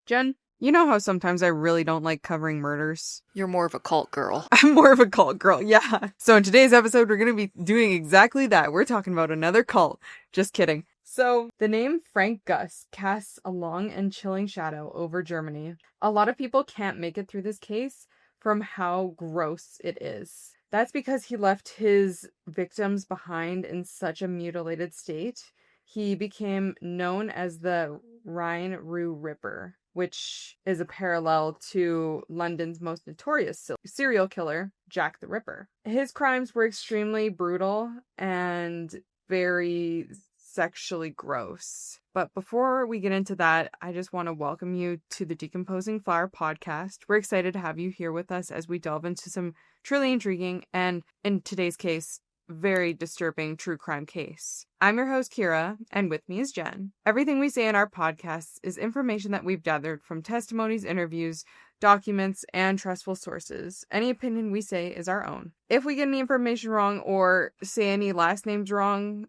Jen, you know how sometimes I really don't like covering murders? You're more of a cult girl. I'm more of a cult girl, yeah. So in today's episode, we're going to be doing exactly that. We're talking about another cult. Just kidding. So, the name Frank Gust casts a long and chilling shadow over Germany. A lot of people can't make it through this case from how gross it is. That's because he left his victims behind in such a mutilated state. He became known as the Rhine-Ruhr Ripper, which is a parallel to London's most notorious serial killer, Jack the Ripper. His crimes were extremely brutal and very sexually gross. But before we get into that, I just want to welcome you to the Decomposing Flower podcast. We're excited to have you here with us as we delve into some truly intriguing and, in today's case, very disturbing true crime case. I'm your host, Kira, and with me is Jen. Everything we say in our podcasts is information that we've gathered from testimonies, interviews, documents, and trustful sources. Any opinion we say is our own. If we get any information wrong or say any last names wrong,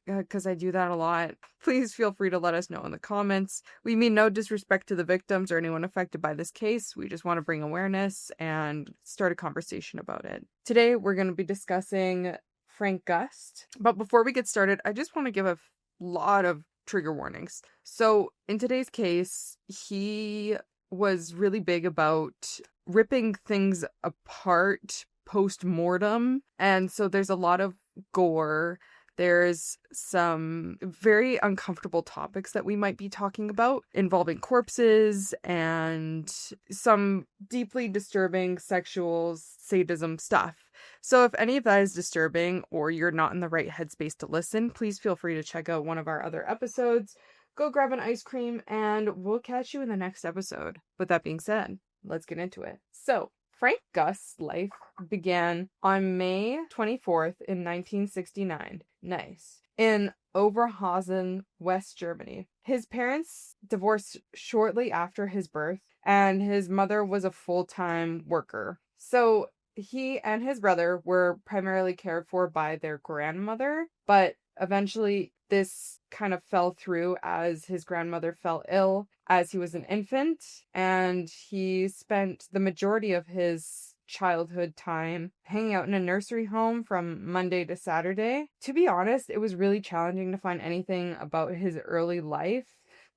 because I do that a lot, please feel free to let us know in the comments. We mean no disrespect to the victims or anyone affected by this case. We just want to bring awareness and start a conversation about it. Today, we're going to be discussing Frank Gust. But before we get started, I just want to give a lot of trigger warnings. So in today's case, he was really big about ripping things apart post-mortem. And so there's a lot of gore. There's some very uncomfortable topics that we might be talking about involving corpses and some deeply disturbing sexual sadism stuff. So if any of that is disturbing or you're not in the right headspace to listen, please feel free to check out one of our other episodes. Go grab an ice cream and we'll catch you in the next episode. With that being said, let's get into it. So, Frank Gust's life began on May 24th in 1969. Nice. In Oberhausen, West Germany. His parents divorced shortly after his birth, and his mother was a full-time worker. So he and his brother were primarily cared for by their grandmother, but eventually this kind of fell through as his grandmother fell ill as he was an infant, and he spent the majority of his childhood time hanging out in a nursery home from Monday to Saturday. To be honest, it was really challenging to find anything about his early life.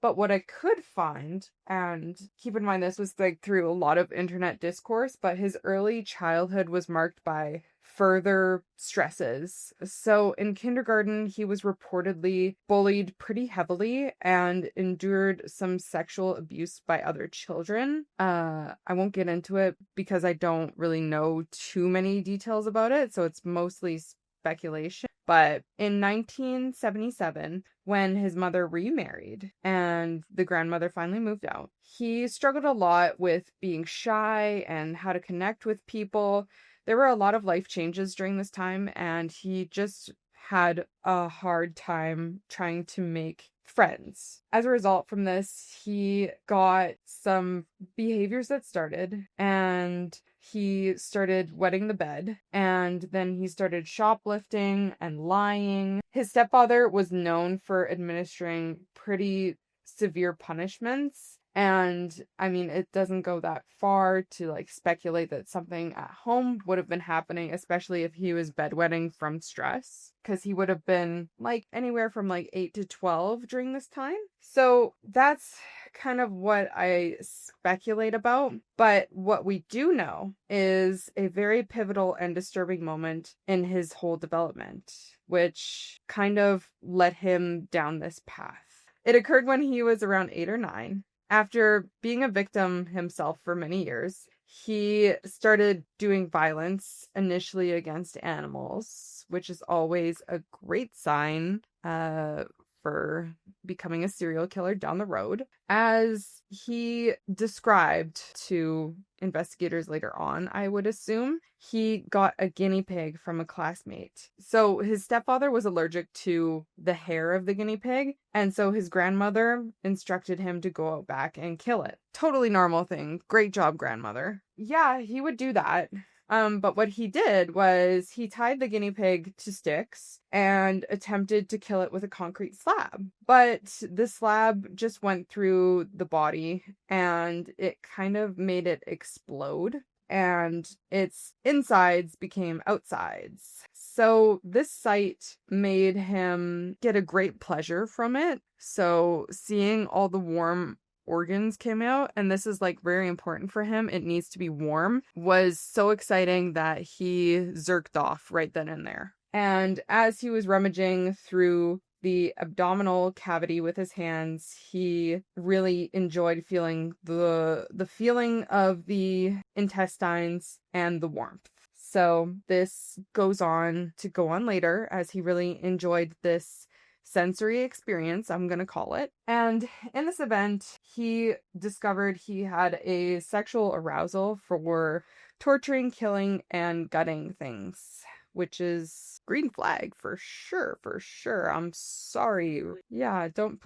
But what I could find, and keep in mind this was like through a lot of internet discourse, but his early childhood was marked by further stresses. So in kindergarten, he was reportedly bullied pretty heavily and endured some sexual abuse by other children. I won't get into it because I don't really know too many details about it, so it's mostly speculation. But in 1977, when his mother remarried and the grandmother finally moved out, he struggled a lot with being shy and how to connect with people. There were a lot of life changes during this time, and he just had a hard time trying to make friends. As a result from this, he got some behaviors that started, and he started wetting the bed, and then he started shoplifting and lying. His stepfather was known for administering pretty severe punishments. And I mean, it doesn't go that far to like speculate that something at home would have been happening, especially if he was bedwetting from stress, because he would have been like anywhere from like 8 to 12 during this time. So that's kind of what I speculate about. But what we do know is a very pivotal and disturbing moment in his whole development, which kind of led him down this path. It occurred when he was around 8 or 9. After being a victim himself for many years, he started doing violence initially against animals, which is always a great sign for becoming a serial killer down the road. As he described to investigators later on, I would assume, he got a guinea pig from a classmate. So his stepfather was allergic to the hair of the guinea pig, and so his grandmother instructed him to go out back and kill it. Totally normal thing. Great job, grandmother. Yeah, he would do that. But what he did was he tied the guinea pig to sticks and attempted to kill it with a concrete slab. But the slab just went through the body and it kind of made it explode, and its insides became outsides. So this sight made him get a great pleasure from it. So seeing all the warm organs came out, and this is like very important for him, it needs to be warm, was so exciting that he zerked off right then and there. And as he was rummaging through the abdominal cavity with his hands, he really enjoyed feeling the feeling of the intestines and the warmth. So this goes on to go on later, as he really enjoyed this sensory experience, I'm going to call it. And in this event, he discovered he had a sexual arousal for torturing, killing, and gutting things, which is green flag for sure, for sure. I'm sorry. Yeah, don't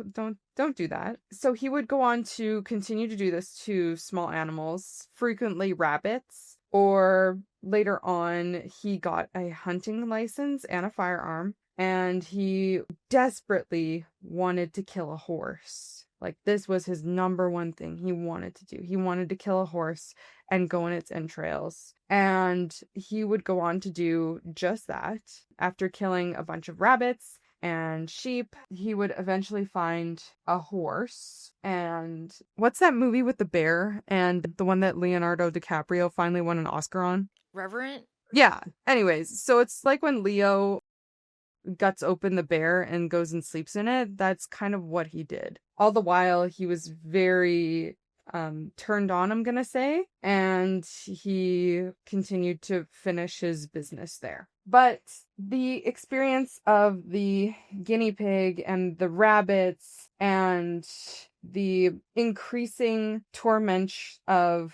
do that. So he would go on to continue to do this to small animals, frequently rabbits, or later on he got a hunting license and a firearm, and he desperately wanted to kill a horse. Like, this was his number one thing he wanted to do. He wanted to kill a horse and go in its entrails. And he would go on to do just that. After killing a bunch of rabbits and sheep, he would eventually find a horse. And what's that movie with the bear and the one that Leonardo DiCaprio finally won an Oscar on? Reverent? Yeah. Anyways, so it's like when Leo guts open the bear and goes and sleeps in it. That's kind of what he did. All the while, he was very turned on, I'm gonna say, and he continued to finish his business there. But the experience of the guinea pig and the rabbits and the increasing torment of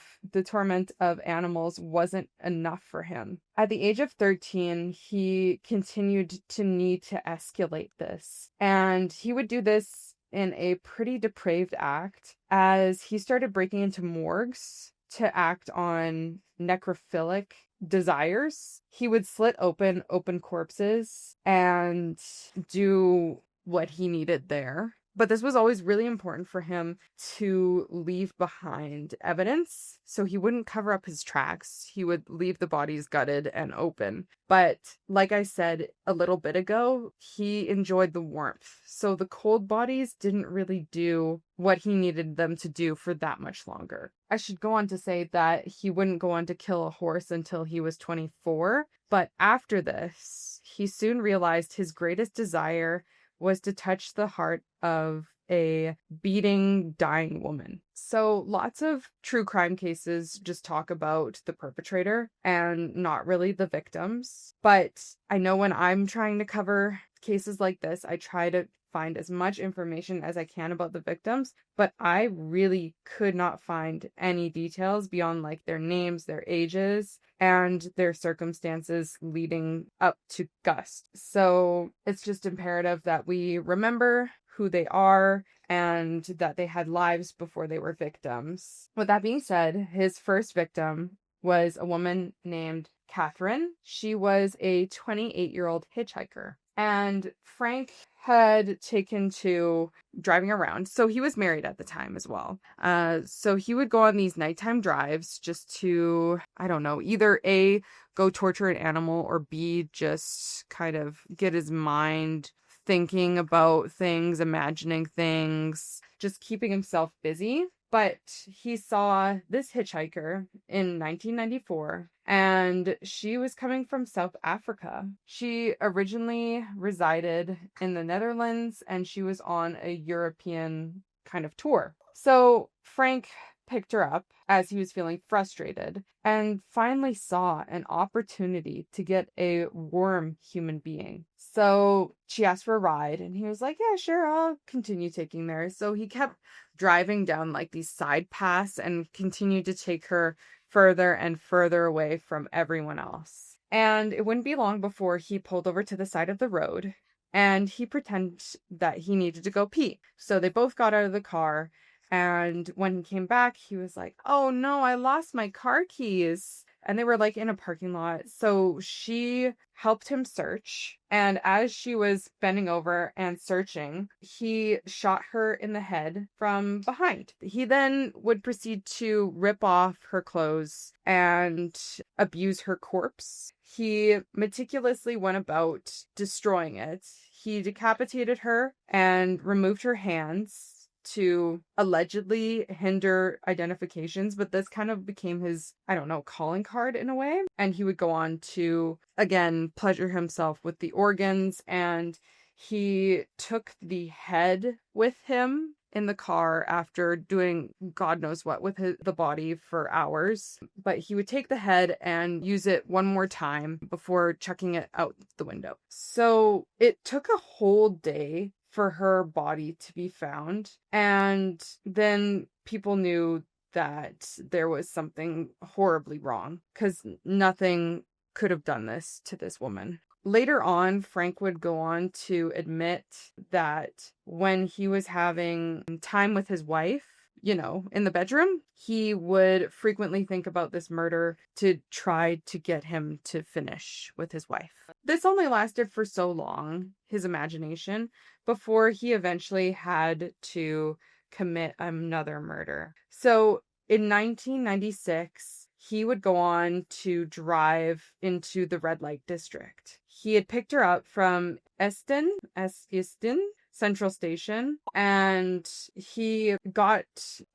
animals wasn't enough for him. At the age of 13, he continued to need to escalate this, and he would do this in a pretty depraved act, as he started breaking into morgues to act on necrophilic desires. He would slit open corpses and do what he needed there. But this was always really important for him to leave behind evidence, so he wouldn't cover up his tracks. He would leave the bodies gutted and open. But like I said a little bit ago, he enjoyed the warmth. So the cold bodies didn't really do what he needed them to do for that much longer. I should go on to say that he wouldn't go on to kill a horse until he was 24. But after this, he soon realized his greatest desire was to touch the heart of a beating, dying woman. So lots of true crime cases just talk about the perpetrator and not really the victims. But I know when I'm trying to cover cases like this, I try to find as much information as I can about the victims, but I really could not find any details beyond like their names, their ages, and their circumstances leading up to Gust. So it's just imperative that we remember who they are and that they had lives before they were victims. With that being said, his first victim was a woman named Catherine. She was a 28-year-old hitchhiker. And Frank had taken to driving around. So he was married at the time as well. So he would go on these nighttime drives just to, I don't know, either A, go torture an animal, or B, just kind of get his mind thinking about things, imagining things, just keeping himself busy. But he saw this hitchhiker in 1994, and she was coming from South Africa. She originally resided in the Netherlands, and she was on a European kind of tour. So Frank picked her up as he was feeling frustrated and finally saw an opportunity to get a warm human being. So she asked for a ride, and he was like, yeah, sure, I'll continue taking there. So he kept driving down like these side paths and continued to take her further and further away from everyone else. And it wouldn't be long before he pulled over to the side of the road, and he pretended that he needed to go pee. So they both got out of the car, and when he came back, he was like, oh no, I lost my car keys. and they were like in a parking lot. So she helped him search. And as she was bending over and searching, he shot her in the head from behind. He then would proceed to rip off her clothes and abuse her corpse. He meticulously went about destroying it. He decapitated her and removed her hands to allegedly hinder identifications, but this kind of became his, I don't know, calling card in a way. And he would go on to, again, pleasure himself with the organs, and he took the head with him in the car after doing God knows what with the body for hours. But he would take the head and use it one more time before chucking it out the window. So it took a whole day for her body to be found. And then people knew that there was something horribly wrong, because nothing could have done this to this woman. Later on, Frank would go on to admit that when he was having time with his wife, you know, in the bedroom, he would frequently think about this murder to try to get him to finish with his wife. This only lasted for so long, his imagination, before he eventually had to commit another murder. So in 1996, he would go on to drive into the red light district. He had picked her up from Estin Central Station, and he got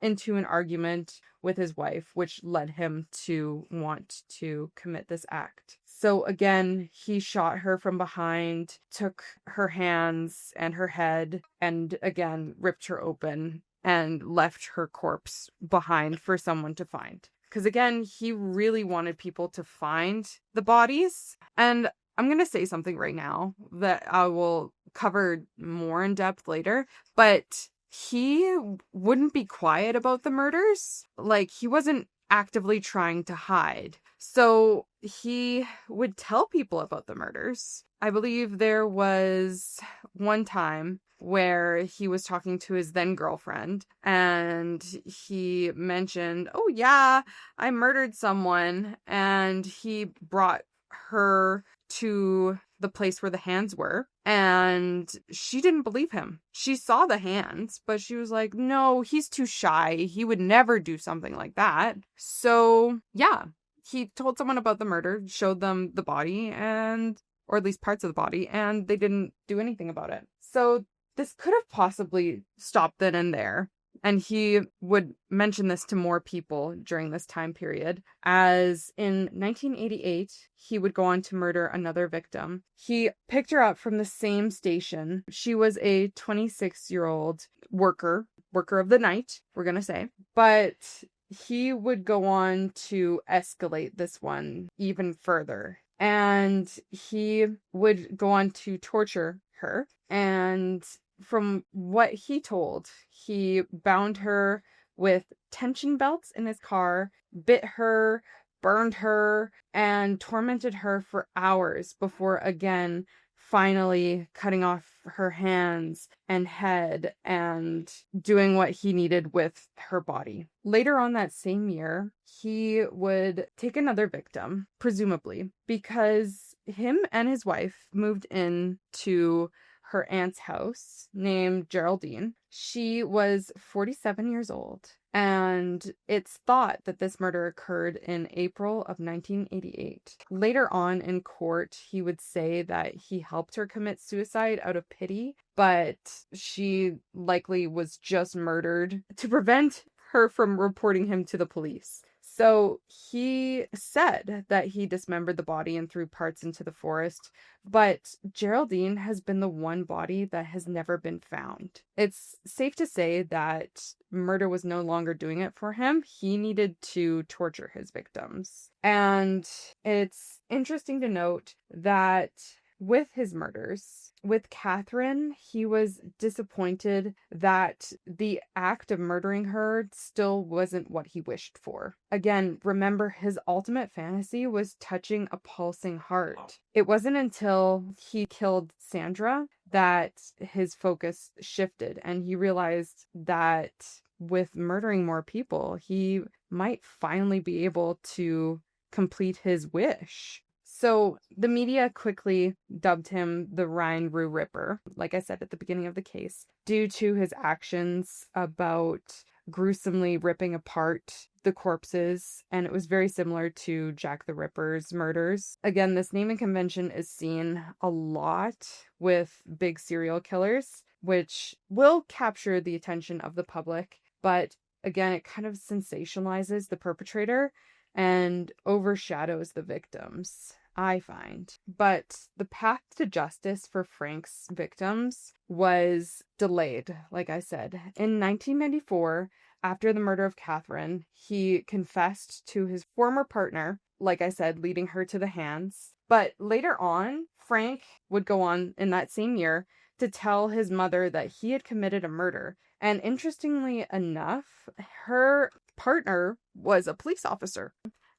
into an argument with his wife, which led him to want to commit this act. So again, he shot her from behind, took her hands and her head, and again, ripped her open and left her corpse behind for someone to find. Because again, he really wanted people to find the bodies. And I'm going to say something right now that I will cover more in depth later, but he wouldn't be quiet about the murders. Like, he wasn't actively trying to hide. So he would tell people about the murders. I believe there was one time where he was talking to his then girlfriend, and he mentioned, oh yeah, I murdered someone, and he brought her to the place where the hands were, and she didn't believe him. She saw the hands, but she was like, no, he's too shy. He would never do something like that. So yeah, he told someone about the murder, showed them the body, or at least parts of the body, and they didn't do anything about it. So this could have possibly stopped then and there. And he would mention this to more people during this time period, as in 1988, he would go on to murder another victim. He picked her up from the same station. She was a 26-year-old worker of the night, we're going to say. But he would go on to escalate this one even further. And he would go on to torture her. And from what he told, he bound her with tension belts in his car, bit her, burned her, and tormented her for hours before again finally cutting off her hands and head and doing what he needed with her body. Later on that same year, he would take another victim, presumably, because him and his wife moved in to her aunt's house named Geraldine. She was 47 years old, and it's thought that this murder occurred in April of 1988. Later on in court, he would say that he helped her commit suicide out of pity, but she likely was just murdered to prevent her from reporting him to the police. So he said that he dismembered the body and threw parts into the forest, but Geraldine has been the one body that has never been found. It's safe to say that murder was no longer doing it for him. He needed to torture his victims. And it's interesting to note that with his murders, with Catherine, he was disappointed that the act of murdering her still wasn't what he wished for. Again, remember, his ultimate fantasy was touching a pulsing heart. It wasn't until he killed Sandra that his focus shifted, and he realized that with murdering more people, he might finally be able to complete his wish. So the media quickly dubbed him the Rhine-Ruhr Ripper, like I said at the beginning of the case, due to his actions about gruesomely ripping apart the corpses, and it was very similar to Jack the Ripper's murders. Again, this naming convention is seen a lot with big serial killers, which will capture the attention of the public, but again, it kind of sensationalizes the perpetrator and overshadows the victims, I find. But the path to justice for Frank's victims was delayed, like I said. In 1994, after the murder of Catherine, he confessed to his former partner, like I said, leading her to the hands. But later on, Frank would go on in that same year to tell his mother that he had committed a murder. And interestingly enough, her partner was a police officer,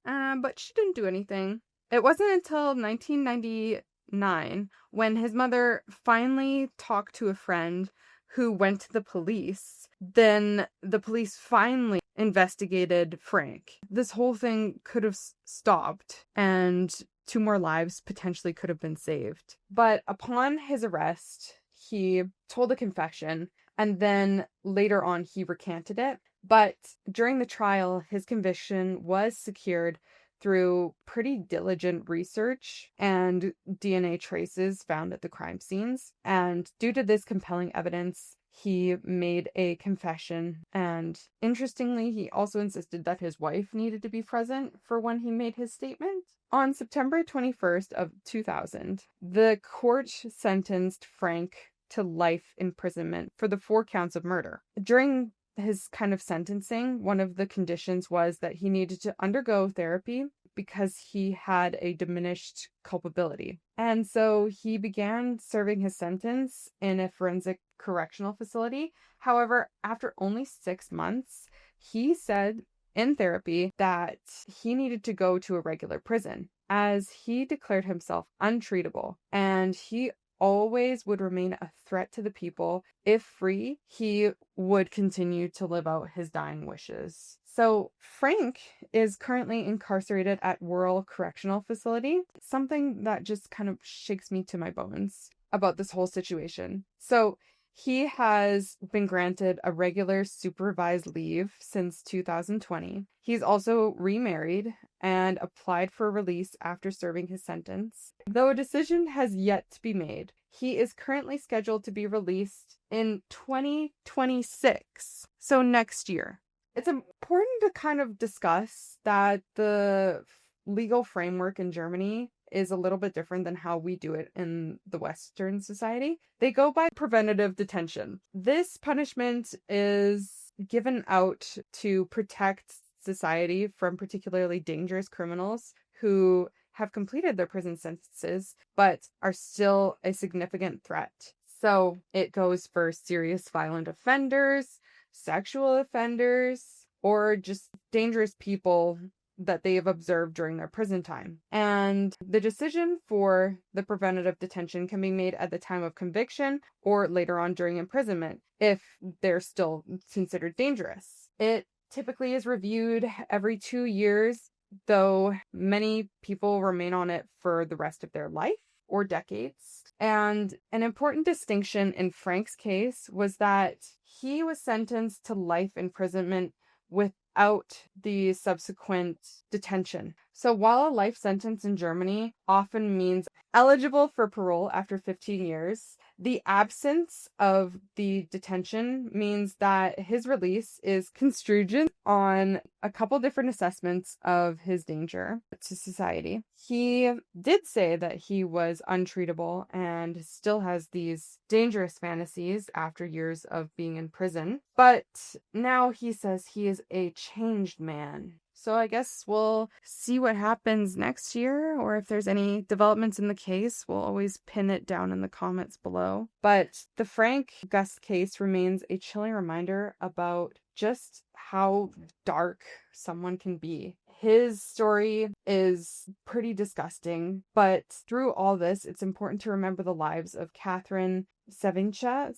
but she didn't do anything. It wasn't until 1999 when his mother finally talked to a friend who went to the police. Then the police finally investigated Frank. This whole thing could have stopped, and 2 more lives potentially could have been saved. But upon his arrest, he told a confession, and then later on he recanted it. But during the trial, his conviction was secured through pretty diligent research and DNA traces found at the crime scenes. And due to this compelling evidence, he made a confession. And interestingly, he also insisted that his wife needed to be present for when he made his statement. On September 21st of 2000, the court sentenced Frank to life imprisonment for the 4 counts of murder. During his kind of sentencing, one of the conditions was that he needed to undergo therapy because he had a diminished culpability. And so he began serving his sentence in a forensic correctional facility. However, after only 6 months, he said in therapy that he needed to go to a regular prison as he declared himself untreatable, and he always would remain a threat to the people. If free, he would continue to live out his dying wishes. So Frank is currently incarcerated at Rural Correctional Facility, something that just kind of shakes me to my bones about this whole situation. So he has been granted a regular supervised leave since 2020. He's also remarried and applied for release after serving his sentence. Though a decision has yet to be made, he is currently scheduled to be released in 2026, so next year. It's important to kind of discuss that the legal framework in Germany is a little bit different than how we do it in the Western society. They go by preventative detention. This punishment is given out to protect society from particularly dangerous criminals who have completed their prison sentences but are still a significant threat. So it goes for serious violent offenders, sexual offenders, or just dangerous people that they have observed during their prison time. And the decision for the preventative detention can be made at the time of conviction or later on during imprisonment if they're still considered dangerous. It typically is reviewed every 2 years, though many people remain on it for the rest of their life or decades. And an important distinction in Frank's case was that he was sentenced to life imprisonment without the subsequent detention. So while a life sentence in Germany often means eligible for parole after 15 years, the absence of the detention means that his release is contingent on a couple different assessments of his danger to society. He did say that he was untreatable and still has these dangerous fantasies after years of being in prison, but now he says he is a changed man. So I guess we'll see what happens next year, or if there's any developments in the case, we'll always pin it down in the comments below. But the Frank Gust case remains a chilling reminder about just how dark someone can be. His story is pretty disgusting, but through all this, it's important to remember the lives of Catherine, Savinsha,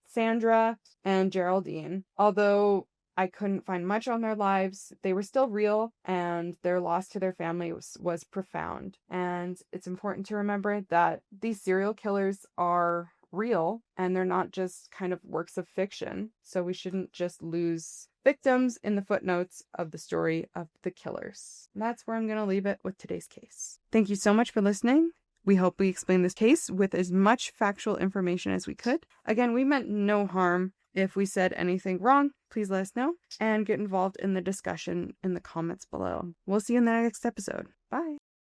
Sandra, and Geraldine. Although I couldn't find much on their lives. They were still real, and their loss to their family was profound. And it's important to remember that these serial killers are real and they're not just kind of works of fiction. So we shouldn't just lose victims in the footnotes of the story of the killers. And that's where I'm going to leave it with today's case. Thank you so much for listening. We hope we explained this case with as much factual information as we could. Again, we meant no harm. If we said anything wrong, please let us know and get involved in the discussion in the comments below. We'll see you in the next episode. Bye.